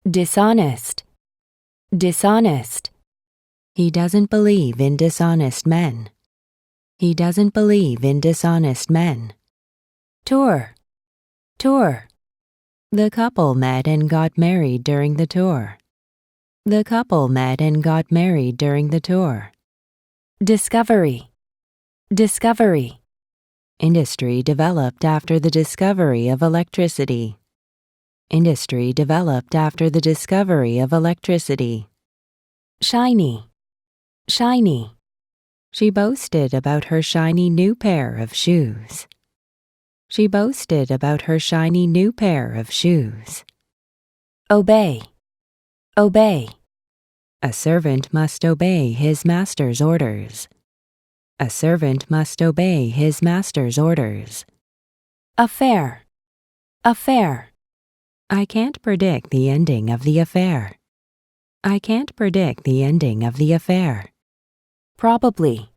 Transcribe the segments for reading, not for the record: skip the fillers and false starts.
dishonest, dishonest. He doesn't believe in dishonest men. He doesn't believe in dishonest men. Tour, tour. The couple met and got married during the tour. The couple met and got married during the tour. Discovery, discovery. Industry developed after the discovery of electricity. Industry developed after the discovery of electricity. Shiny, shiny. She boasted about her shiny new pair of shoes. She boasted about her shiny new pair of shoes. Obey, obey. A servant must obey his master's orders. A servant must obey his master's orders. Affair, affair. I can't predict the ending of the affair. I can't predict the ending of the affair. Probably,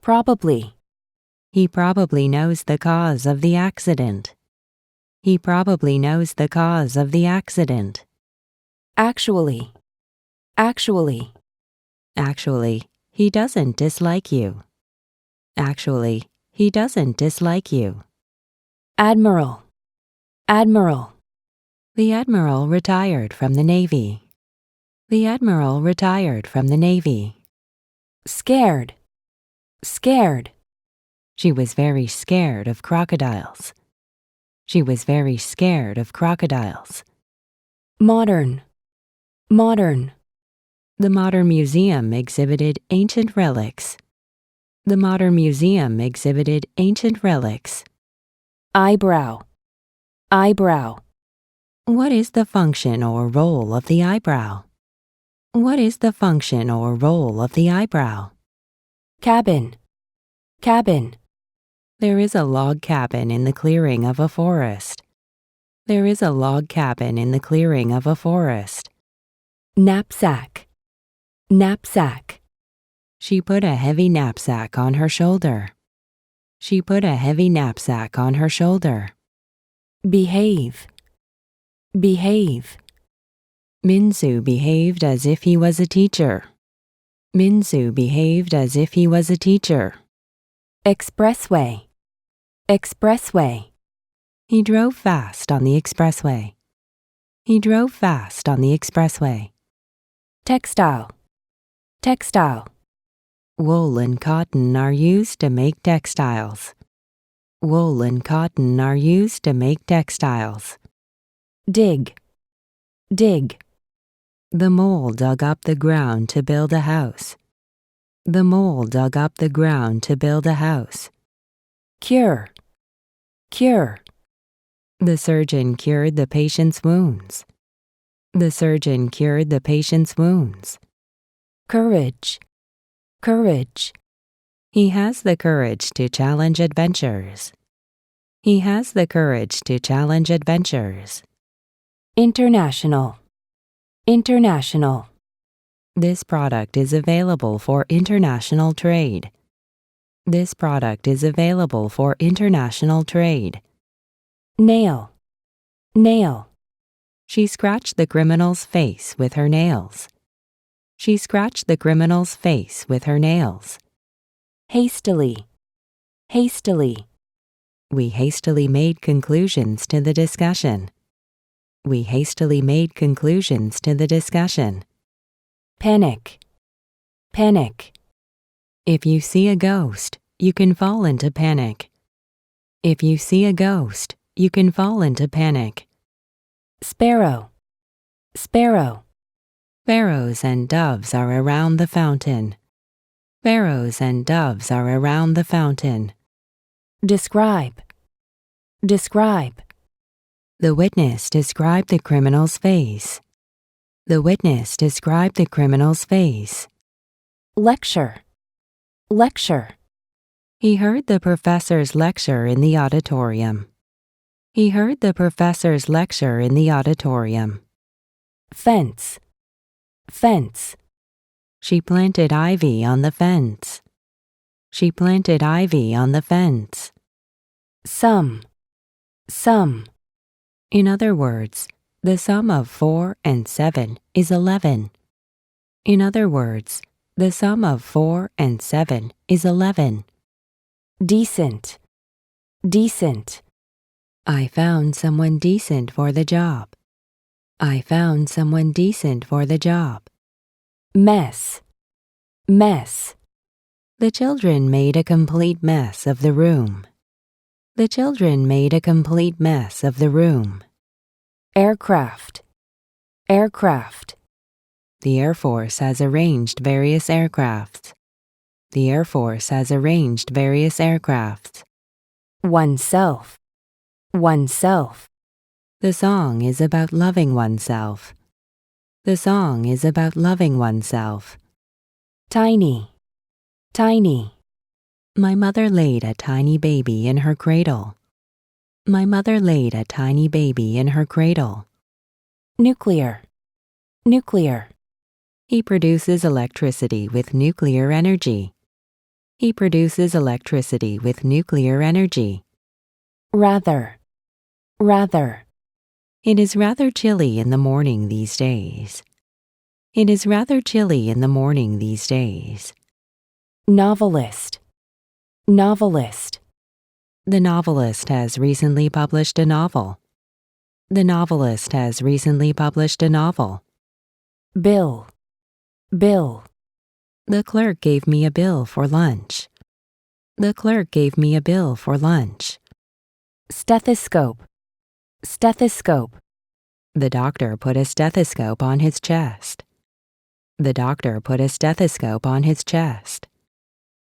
probably. He probably knows the cause of the accident. He probably knows the cause of the accident. Actually, actually. Actually, he doesn't dislike you. Actually, he doesn't dislike you. Admiral, admiral. The admiral retired from the Navy. The admiral retired from the Navy. Scared, scared. She was very scared of crocodiles. She was very scared of crocodiles. Modern, modern. The Modern Museum exhibited ancient relics. The Modern Museum exhibited ancient relics. Eyebrow, eyebrow. What is the function or role of the eyebrow? What is the function or role of the eyebrow? Cabin, cabin. There is a log cabin in the clearing of a forest. There is a log cabin in the clearing of a forest. Knapsack, knapsack. She put a heavy knapsack on her shoulder. She put a heavy knapsack on her shoulder. Behave, behave. Minsu behaved as if he was a teacher. Minsu behaved as if he was a teacher. Expressway, expressway. He drove fast on the expressway. He drove fast on the expressway. Textile, textile. Wool and cotton are used to make textiles. Wool and cotton are used to make textiles. Dig, dig. The mole dug up the ground to build a house. The mole dug up the ground to build a house. Cure, cure. The surgeon cured the patient's wounds. The surgeon cured the patient's wounds. Courage, courage. He has the courage to challenge adventures. He has the courage to challenge adventures. International, international. This product is available for international trade. This product is available for international trade. Nail, nail. She scratched the criminal's face with her nails. She scratched the criminal's face with her nails. Hastily, hastily. We hastily made conclusions to the discussion. We hastily made conclusions to the discussion. Panic, panic. If you see a ghost, you can fall into panic. If you see a ghost, you can fall into panic. Sparrow, sparrow. Sparrows and doves are around the fountain. Sparrows and doves are around the fountain. Describe, describe. The witness described the criminal's face. The witness described the criminal's face. Lecture, lecture. He heard the professor's lecture in the auditorium. He heard the professor's lecture in the auditorium. Fence, fence. She planted ivy on the fence. She planted ivy on the fence. Some, some. In other words, The sum of 4 and 7 is 11. In other words, the sum of 4 and 7 is 11. Decent, decent. I found someone decent for the job. I found someone decent for the job. Mess, mess. The children made a complete mess of the room. The children made a complete mess of the room. Aircraft, aircraft. The Air Force has arranged various aircrafts. The Air Force has arranged various aircrafts. Oneself, oneself. The song is about loving oneself. The song is about loving oneself. Tiny, tiny. My mother laid a tiny baby in her cradle. My mother laid a tiny baby in her cradle. Nuclear, nuclear. He produces electricity with nuclear energy. He produces electricity with nuclear energy. Rather, rather. It is rather chilly in the morning these days. It is rather chilly in the morning these days. Novelist, novelist. The novelist has recently published a novel. The novelist has recently published a novel. Bill, bill. The clerk gave me a bill for lunch. The clerk gave me a bill for lunch. Stethoscope, stethoscope. The doctor put a stethoscope on his chest. The doctor put a stethoscope on his chest.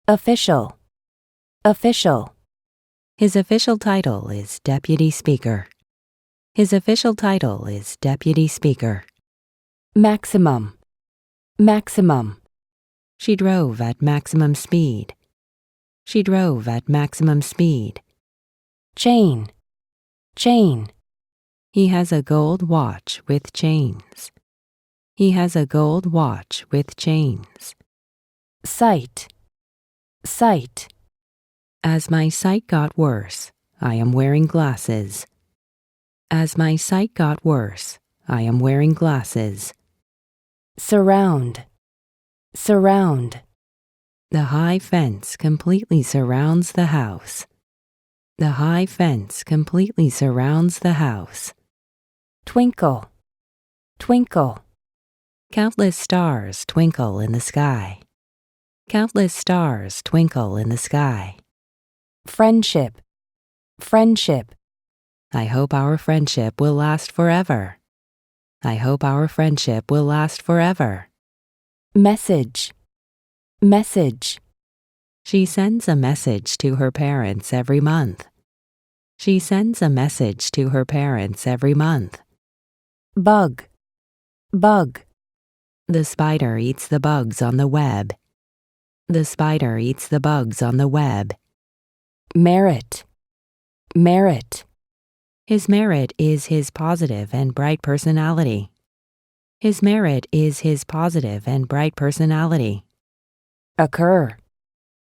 Official, official. His official title is Deputy Speaker. His official title is Deputy Speaker. Maximum, maximum. She drove at maximum speed. She drove at maximum speed. Chain, chain. He has a gold watch with chains. He has a gold watch with chains. Sight, sight. As my sight got worse, I am wearing glasses. As my sight got worse, I am wearing glasses. Surround, surround. The high fence completely surrounds the house. The high fence completely surrounds the house. Twinkle, twinkle. Countless stars twinkle in the sky. Countless stars twinkle in the sky. Friendship, friendship. I hope our friendship will last forever. I hope our friendship will last forever. Message, message. She sends a message to her parents every month. She sends a message to her parents every month. Bug, bug. The spider eats the bugs on the web. The spider eats the bugs on the web. Merit, merit. His merit is his positive and bright personality. His merit is his positive and bright personality. Occur,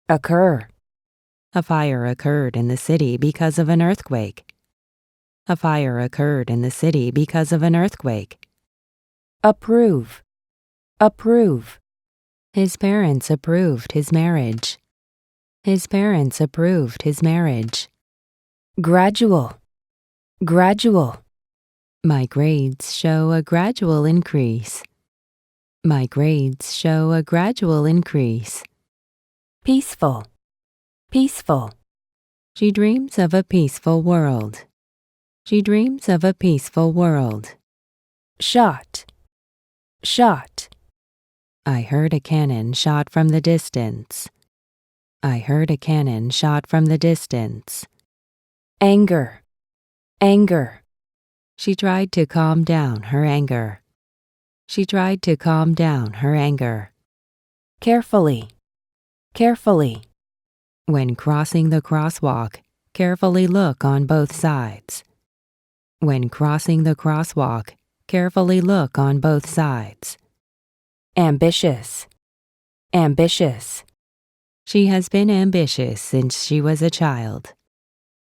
occur. A fire occurred in the city because of an earthquake. A fire occurred in the city because of an earthquake. Approve, approve. His parents approved his marriage. His parents approved his marriage. Gradual, gradual. My grades show a gradual increase. My grades show a gradual increase. Peaceful, peaceful. She dreams of a peaceful world. She dreams of a peaceful world. Shot, shot. I heard a cannon shot from the distance. I heard a cannon shot from the distance. Anger, anger. She tried to calm down her anger. She tried to calm down her anger. Carefully, carefully. When crossing the crosswalk, carefully look on both sides. When crossing the crosswalk, carefully look on both sides. Ambitious, ambitious. She has been ambitious since she was a child.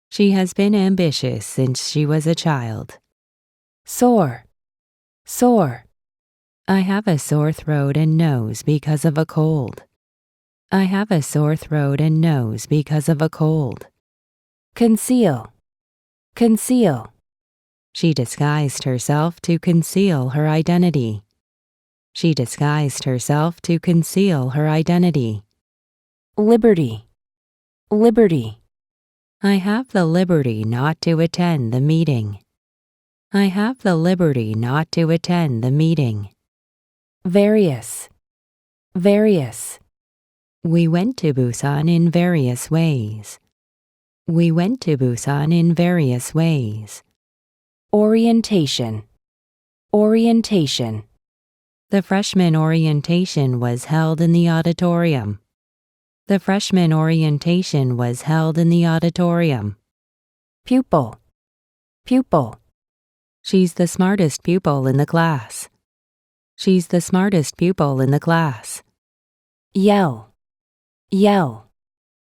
She has been ambitious since she was a child. sore, sore, I have a sore throat and nose because of a cold. I have a sore throat and nose because of a cold. conceal, conceal, She disguised herself to conceal her identity. She disguised herself to conceal her identity. liberty, liberty, I have the liberty not to attend the meeting. I have the liberty not to attend the meeting. various, various, We went to Busan in various ways. We went to Busan in various ways. orientation, orientation, The freshman orientation was held in the auditorium. The freshman orientation was held in the auditorium. pupil, pupil, She's the smartest pupil in the class. She's the smartest pupil in the class. yell, yell,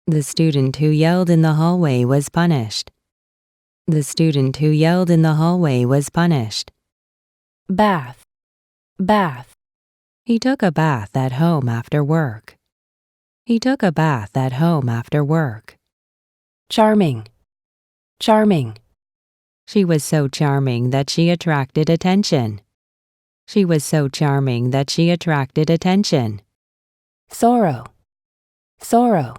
The student who yelled in the hallway was punished. The student who yelled in the hallway was punished. bath, bath, He took a bath at home after work. He took a bath at home after work. charming, charming, She was so charming that she attracted attention. She was so charming that she attracted attention. sorrow, sorrow,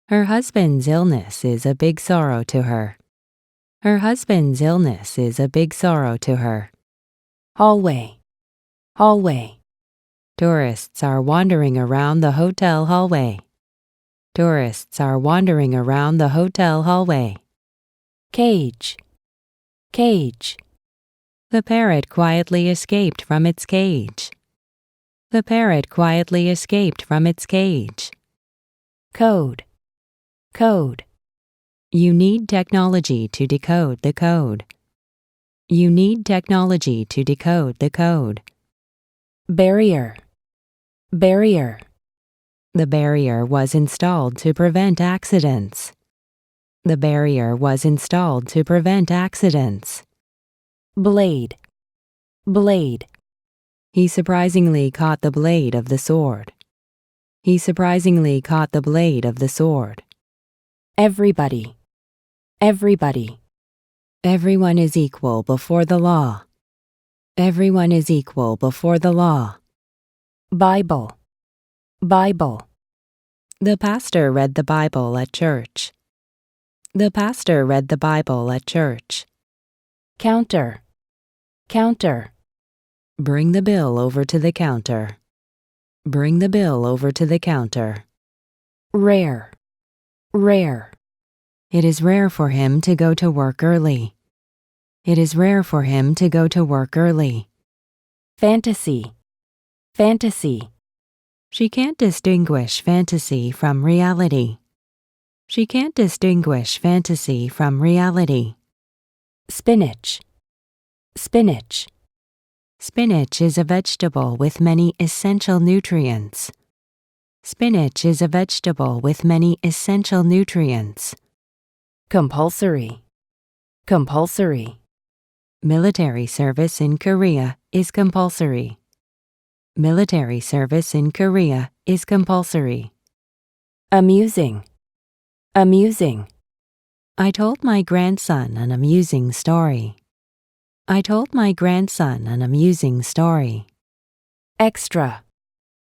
Her husband's illness is a big sorrow to her. Her husband's illness is a big sorrow to her. hallway, hallway, Tourists are wandering around the hotel hallway. Tourists are wandering around the hotel hallway. cage, cage, The parrot quietly escaped from its cage. The parrot quietly escaped from its cage. code, code, You need technology to decode the code. You need technology to decode the code. barrier, barrier, The barrier was installed to prevent accidents. The barrier was installed to prevent accidents. blade, blade, He surprisingly caught the blade of the sword. He surprisingly caught the blade of the sword. everybody, everybody, Everyone is equal before the law. Everyone is equal before the law. Bible, Bible, The pastor read the Bible at church. The pastor read the Bible at church. counter, counter, Bring the bill over to the counter. Bring the bill over to the counter. rare, rare, It is rare for him to go to work early. It is rare for him to go to work early. fantasy, fantasy, She can't distinguish fantasy from reality. She can't distinguish fantasy from reality. spinach, spinach, Spinach is a vegetable with many essential nutrients. Spinach is a vegetable with many essential nutrients. compulsory, compulsory, Military service in Korea is compulsory. Military service in Korea is compulsory. amusing, amusing, I told my grandson an amusing story. I told my grandson an amusing story. extra,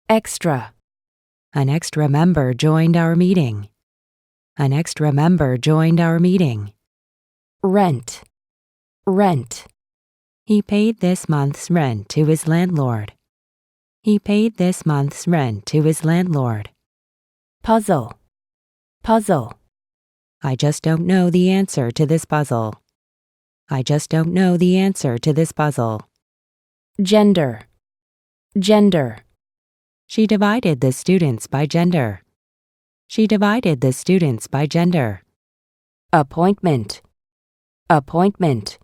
extra, An extra member joined our meeting. An extra member joined our meeting. rent, rent, He paid this month's rent to his landlord. He paid this month's rent to his landlord. puzzle, puzzle, I just don't know the answer to this puzzle. I just don't know the answer to this puzzle. gender, gender, She divided the students by gender. She divided the students by gender. appointment, appointment,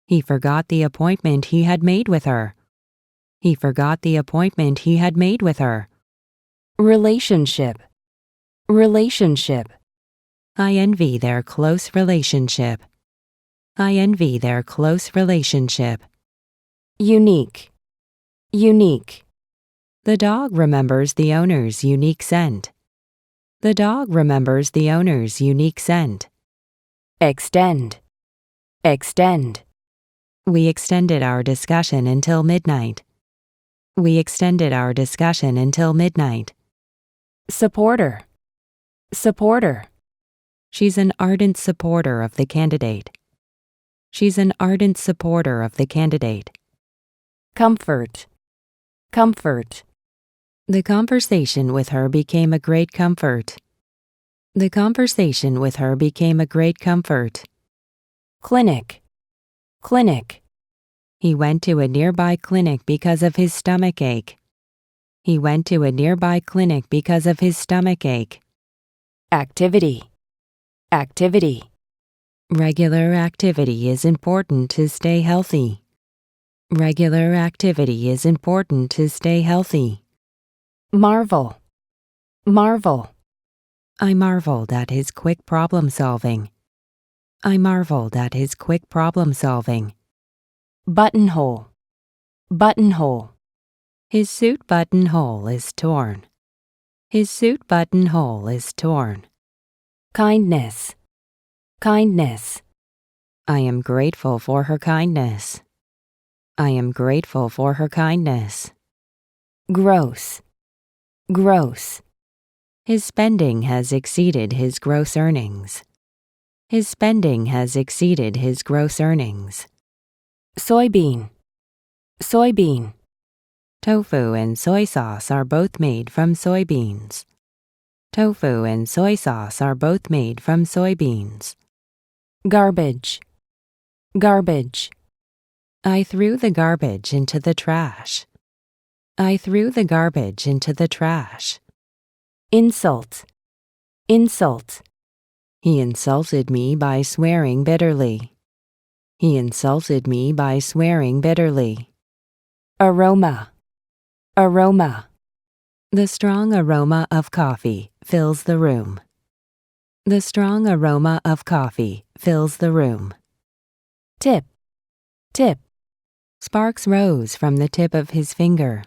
He forgot the appointment he had made with her. He forgot the appointment he had made with her. relationship, relationship, I envy their close relationship. I envy their close relationship. Unique. Unique. The dog remembers the owner's unique scent. The dog remembers the owner's unique scent. Extend. Extend. We extended our discussion until midnight. We extended our discussion until midnight. Supporter. Supporter. She's an ardent supporter of the candidate. She's an ardent supporter of the candidate. Comfort. Comfort. The conversation with her became a great comfort. The conversation with her became a great comfort. Clinic. Clinic. He went to a nearby clinic because of his stomach ache. He went to a nearby clinic because of his stomach ache. Activity. Activity. Regular activity is important to stay healthy. Regular activity is important to stay healthy. Marvel. Marvel. I marveled at his quick problem solving. I marveled at his quick problem solving. Buttonhole. Buttonhole. His suit buttonhole is torn. His suit buttonhole is torn. Kindness. Kindness. I am grateful for her kindness. I am grateful for her kindness. Gross. Gross. His spending has exceeded his gross earnings. His spending has exceeded his gross earnings. Soybean. Soybean. Tofu and soy sauce are both made from soybeans. Tofu and soy sauce are both made from soybeans. Garbage. Garbage. I threw the garbage into the trash. I threw the garbage into the trash. Insult. Insult. He insulted me by swearing bitterly. He insulted me by swearing bitterly. Aroma. Aroma. The strong aroma of coffee fills the room. The strong aroma of coffee fills the room. Tip. Tip. Sparks rose from the tip of his finger.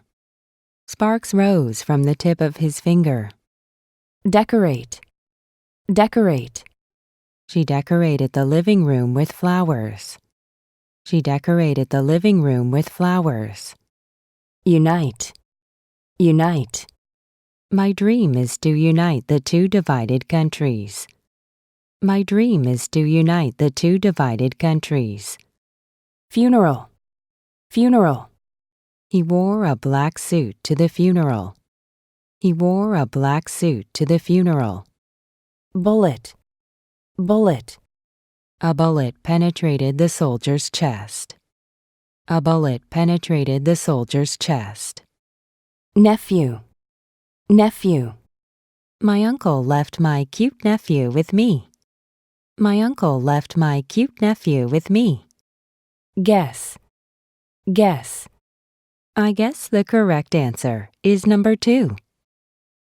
Sparks rose from the tip of his finger. Decorate. Decorate. She decorated the living room with flowers. She decorated the living room with flowers. Unite. Unite. My dream is to unite the two divided countries. My dream is to unite the two divided countries. Funeral. Funeral. He wore a black suit to the funeral. He wore a black suit to the funeral. Bullet. Bullet. A bullet penetrated the soldier's chest. A bullet penetrated the soldier's chest. Nephew. Nephew. My uncle left my cute nephew with me. My uncle left my cute nephew with me. Guess. Guess. I guess the correct answer is number 2.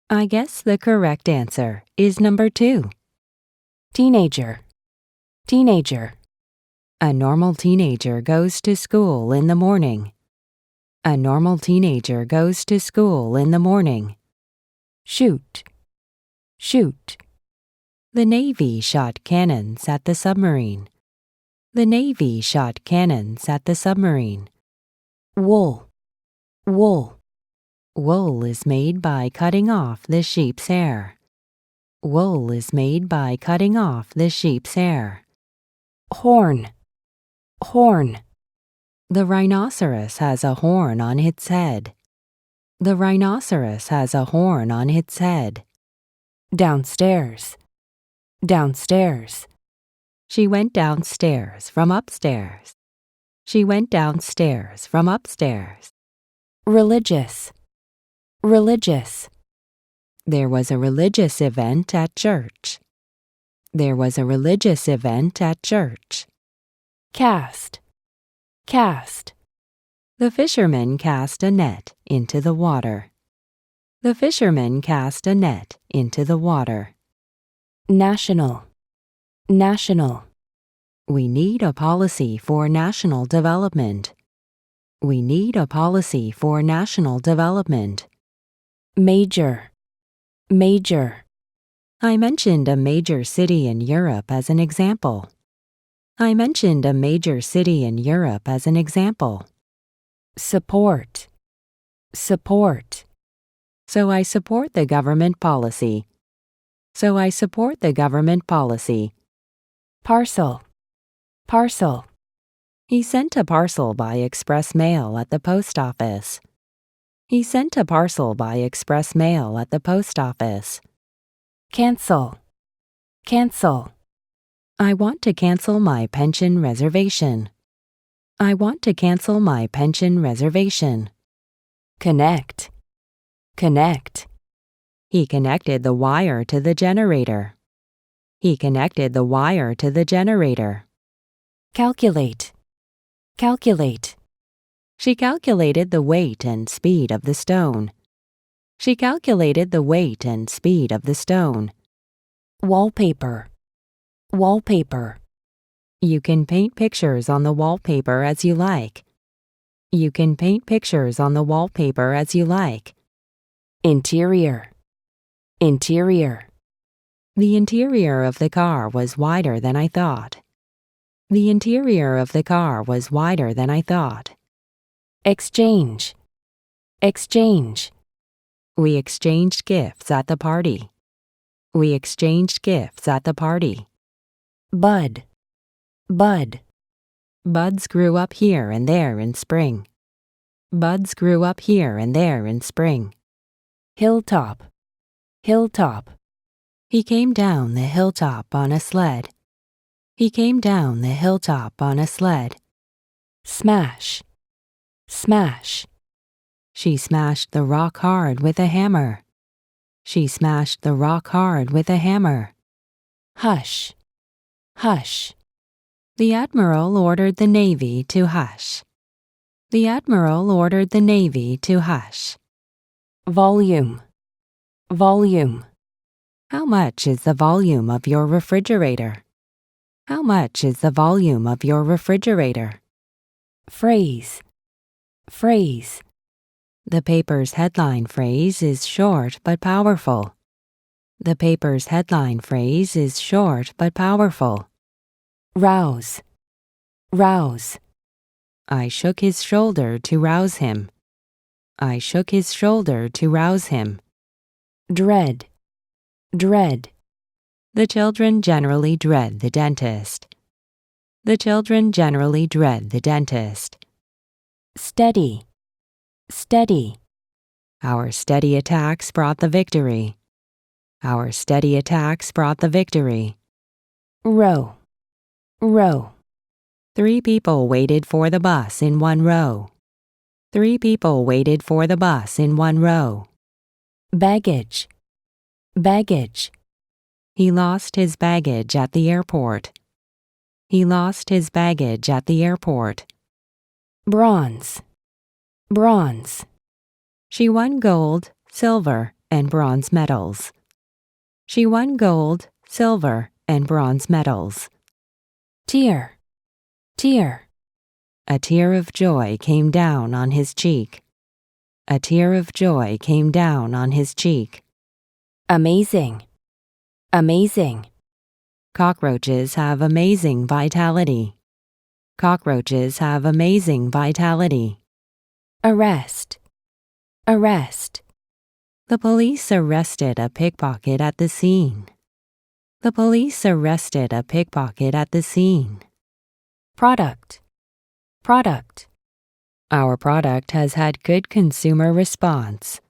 I guess the correct answer is number 2. Teenager. Teenager. A normal teenager goes to school in the morning. A normal teenager goes to school in the morning. Shoot. Shoot. The Navy shot cannons at the submarine. The Navy shot cannons at the submarine. Wool. Wool. Wool is made by cutting off the sheep's hair. Wool is made by cutting off the sheep's hair. Horn. Horn. The rhinoceros has a horn on its head. The rhinoceros has a horn on its head. Downstairs. Downstairs. She went downstairs from upstairs. She went downstairs from upstairs. Religious. Religious. There was a religious event at church. There was a religious event at church. Cast. Cast. The fisherman cast a net into the water. The fisherman cast a net into the water. National. National. We need a policy for national development. We need a policy for national development. Major, major. I mentioned a major city in Europe as an example. I mentioned a major city in Europe as an example. Support, support. So I support the government policy. So I support the government policy. Parcel, parcel. He sent a parcel by express mail at the post office. He sent a parcel by express mail at the post office. Cancel, cancel. I want to cancel my pension reservation. I want to cancel my pension reservation. Connect, connect. He connected the wire to the generator. He connected the wire to the generator. Calculate, calculate. She calculated the weight and speed of the stone. She calculated the weight and speed of the stone. Wallpaper, wallpaper. You can paint pictures on the wallpaper as you like. You can paint pictures on the wallpaper as you like. Interior, interior. The interior of the car was wider than I thought. The interior of the car was wider than I thought. Exchange, exchange. We exchanged gifts at the party. We exchanged gifts at the party. Bud, bud. Buds grew up here and there in spring. Buds grew up here and there in spring. Hilltop, hilltop. He came down the hilltop on a sled. He came down the hilltop on a sled. Smash, smash. She smashed the rock hard with a hammer. She smashed the rock hard with a hammer. Hush, hush. The Admiral ordered the Navy to hush. The Admiral ordered the Navy to hush. Volume, volume. How much is the volume of your refrigerator? How much is the volume of your refrigerator? Phrase, phrase. The paper's headline phrase is short but powerful. The paper's headline phrase is short but powerful. Rouse, rouse. I shook his shoulder to rouse him. I shook his shoulder to rouse him. Dread, dread. The children generally dread the dentist. The children generally dread the dentist. Steady, steady. Our steady attacks brought the victory. Our steady attacks brought the victory. Row, row. 3 people waited for the bus in 1 row. 3 people waited for the bus in 1 row. Baggage, baggage. He lost his baggage at the airport. He lost his baggage at the airport. Bronze, bronze. She won gold, silver, and bronze medals. She won gold, silver, and bronze medals. Tear, tear. A tear of joy came down on his cheek. A tear of joy came down on his cheek. Amazing, amazing. Cockroaches have amazing vitality. Cockroaches have amazing vitality. Arrest, arrest. The police arrested a pickpocket at the scene. The police arrested a pickpocket at the scene. Product, product. Our product has had good consumer response.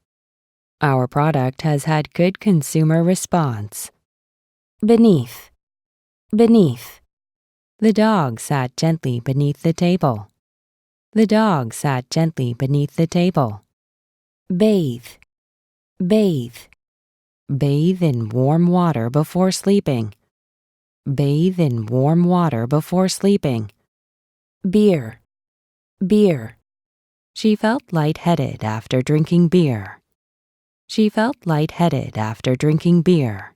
Our product has had good consumer response. Beneath, beneath. The dog sat gently beneath the table. The dog sat gently beneath the table. Bathe, bathe. Bathe in warm water before sleeping. Bathe in warm water before sleeping. Beer, beer. She felt lightheaded after drinking beer. She felt lightheaded after drinking beer.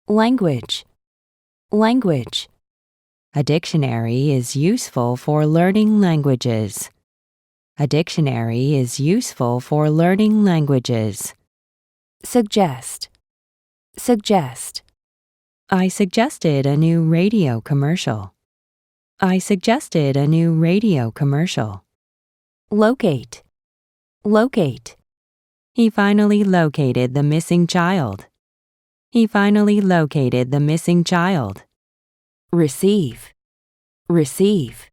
Language, language. A dictionary is useful for learning languages. A dictionary is useful for learning languages. Suggest. Suggest. I suggested a new radio commercial. I suggested a new radio commercial. Locate. Locate. He finally located the missing child. He finally located the missing child. Receive. Receive.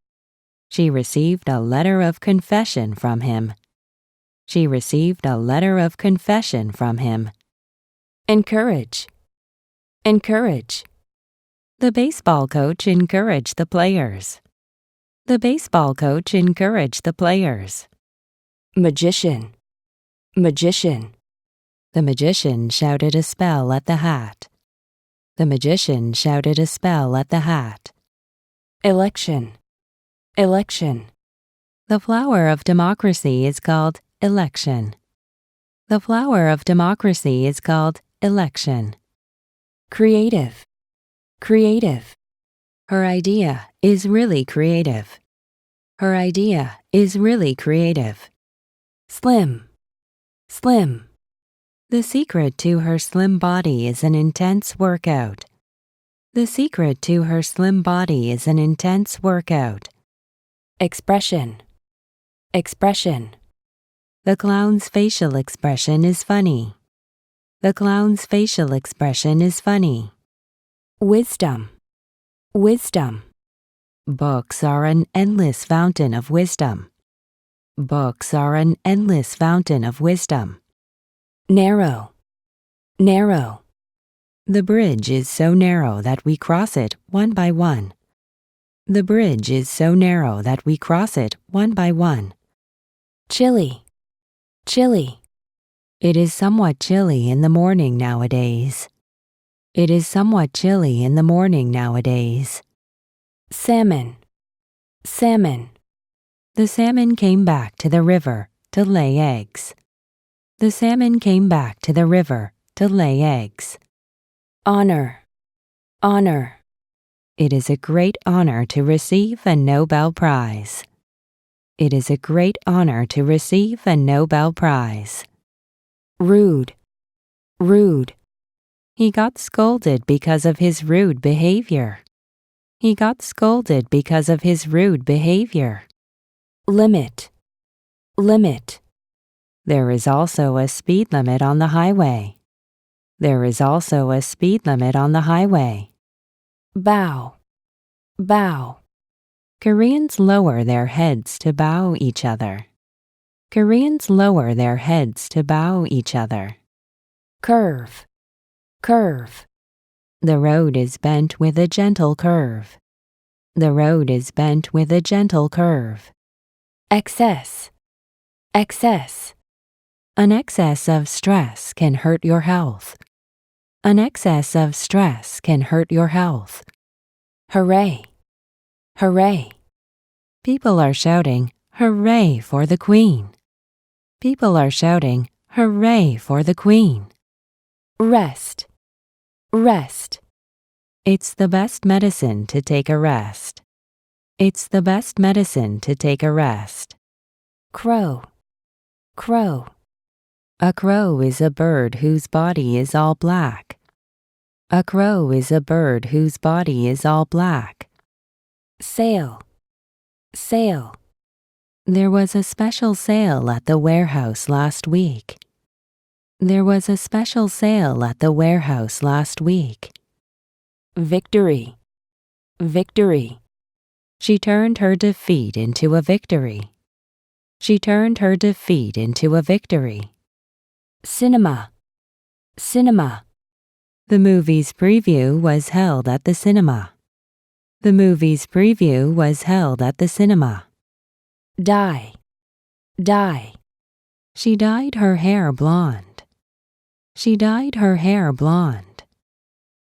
She received a letter of confession from him. She received a letter of confession from him. Encourage. Encourage. The baseball coach encouraged the players. The baseball coach encouraged the players. Magician. Magician. The magician shouted a spell at the hat. The magician shouted a spell at the hat. Election. Election. The flower of democracy is called election. The flower of democracy is called election. Creative. Creative. Her idea is really creative. Her idea is really creative. Slim. Slim. The secret to her slim body is an intense workout. The secret to her slim body is an intense workout. Expression. Expression. The clown's facial expression is funny. The clown's facial expression is funny. Wisdom. Wisdom. Books are an endless fountain of wisdom. Books are an endless fountain of wisdom. Narrow. Narrow. The bridge is so narrow that we cross it one by one. The bridge is so narrow that we cross it one by one. Chilly. Chilly. It is somewhat chilly in the morning nowadays. It is somewhat chilly in the morning nowadays. Salmon. Salmon. The salmon came back to the river to lay eggs. The salmon came back to the river to lay eggs. Honor. Honor. It is a great honor to receive a Nobel Prize. It is a great honor to receive a Nobel Prize. Rude. Rude. He got scolded because of his rude behavior. He got scolded because of his rude behavior. Limit. Limit. There is also a speed limit on the highway. There is also a speed limit on the highway. Bow. Bow. Koreans lower their heads to bow each other. Koreans lower their heads to bow each other. Curve. Curve. The road is bent with a gentle curve. The road is bent with a gentle curve. Excess. Excess. An excess of stress can hurt your health. An excess of stress can hurt your health. Hooray. Hooray. People are shouting, "Hooray for the Queen." People are shouting, "Hooray for the Queen." Rest. Rest. It's the best medicine to take a rest. It's the best medicine to take a rest. Crow. Crow. A crow is a bird whose body is all black. A crow is a bird whose body is all black. Sale. Sale. There was a special sale at the warehouse last week. There was a special sale at the warehouse last week. Victory. Victory. She turned her defeat into a victory. She turned her defeat into a victory. Cinema. Cinema. The movie's preview was held at the cinema. The movie's preview was held at the cinema. Dye. Dye. She dyed her hair blonde. She dyed her hair blonde.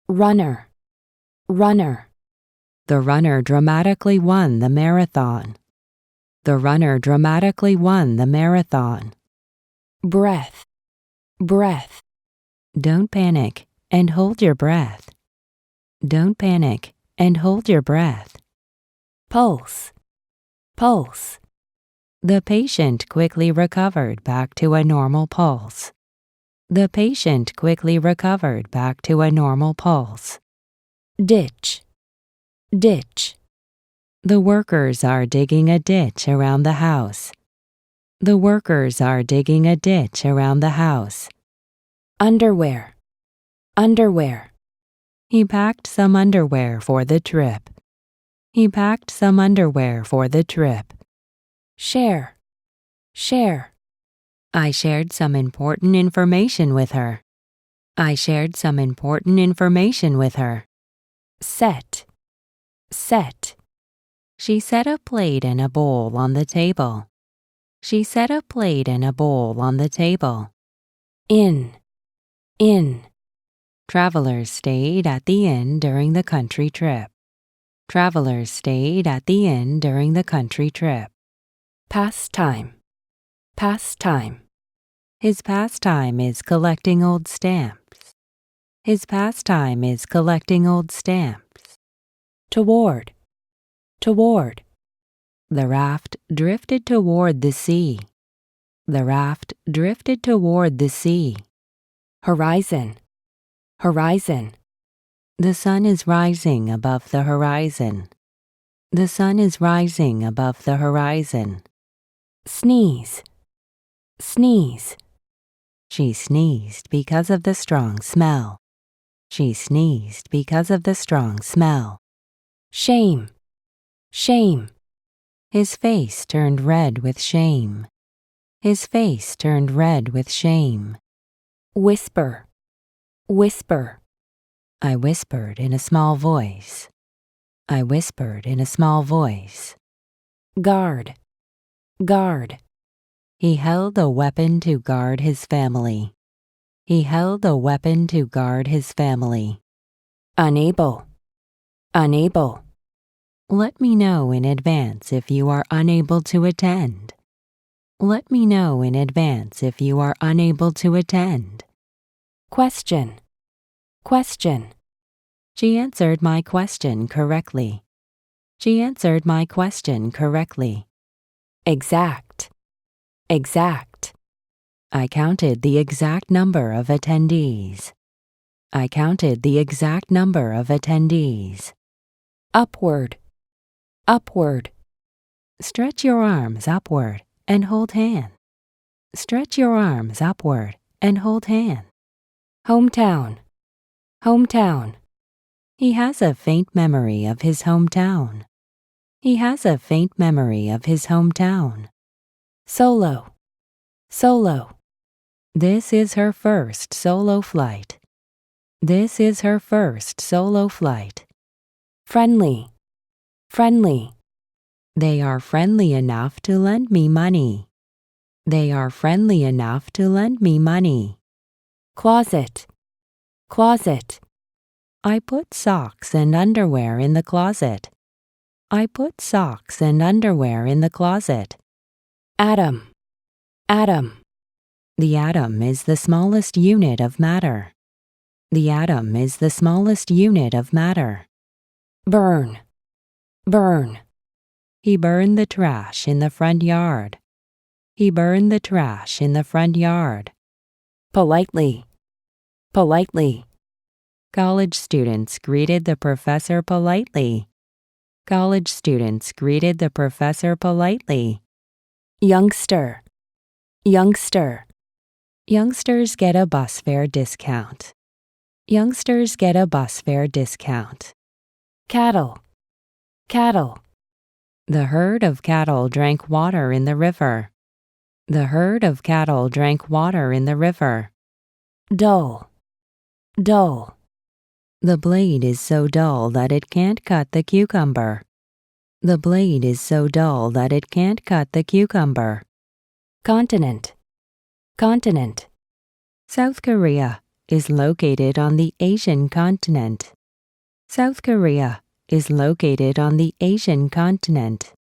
Runner. Runner. The runner dramatically won the marathon. The runner dramatically won the marathon. Breath. Breath. Don't panic and hold your breath. Don't panic and hold your breath. Pulse, pulse. The patient quickly recovered back to a normal pulse. The patient quickly recovered back to a normal pulse. Ditch, ditch. The workers are digging a ditch around the house. The workers are digging a ditch around the house. Underwear, underwear. He packed some underwear for the trip. He packed some underwear for the trip. Share, share. I shared some important information with her. I shared some important information with her. Set, set. She set a plate and a bowl on the table. She set a plate and a bowl on the table. In, in. Travelers stayed at the inn during the country trip. Travelers stayed at the inn during the country trip. Pastime, pastime. His pastime is collecting old stamps. His pastime is collecting old stamps. Toward, toward. The raft drifted toward the sea. The raft drifted toward the sea. Horizon, horizon. The sun is rising above the horizon. The sun is rising above the horizon. Sneeze, sneeze. She sneezed because of the strong smell. She sneezed because of the strong smell. Shame, shame. His face turned red with shame. His face turned red with shame. Whisper, whisper. I whispered in a small voice. I whispered in a small voice. Guard, guard. He held a weapon to guard his family. He held a weapon to guard his family. Unable, unable. Let me know in advance if you are unable to attend. Let me know in advance if you are unable to attend. Question, question. She answered my question correctly. She answered my question correctly. Exact, exact. I counted the exact number of attendees. I counted the exact number of attendees. Upward, upward. Stretch your arms upward and hold hand. Stretch your arms upward and hold hand. Hometown, hometown. He has a faint memory of his hometown. He has a faint memory of his hometown. Solo, solo. This is her first solo flight. This is her first solo flight. Friendly, friendly. They are friendly enough to lend me money. They are friendly enough to lend me money. Closet, closet. I put socks and underwear in the closet. I put socks and underwear in the closet. Atom, atom. The atom is the smallest unit of matter. The atom is the smallest unit of matter. Burn, burn. He burned the trash in the front yard. He burned the trash in the front yard. Politely, politely. College students greeted the professor politely. College students greeted the professor politely. Youngster, youngster. Youngsters get a bus fare discount. Youngsters get a bus fare discount. Cattle, cattle. The herd of cattle drank water in the river. The herd of cattle drank water in the river. Dull, dull. The blade is so dull that it can't cut the cucumber. The blade is so dull that it can't cut the cucumber. Continent, continent. South Korea is located on the Asian continent. South Korea is located on the Asian continent.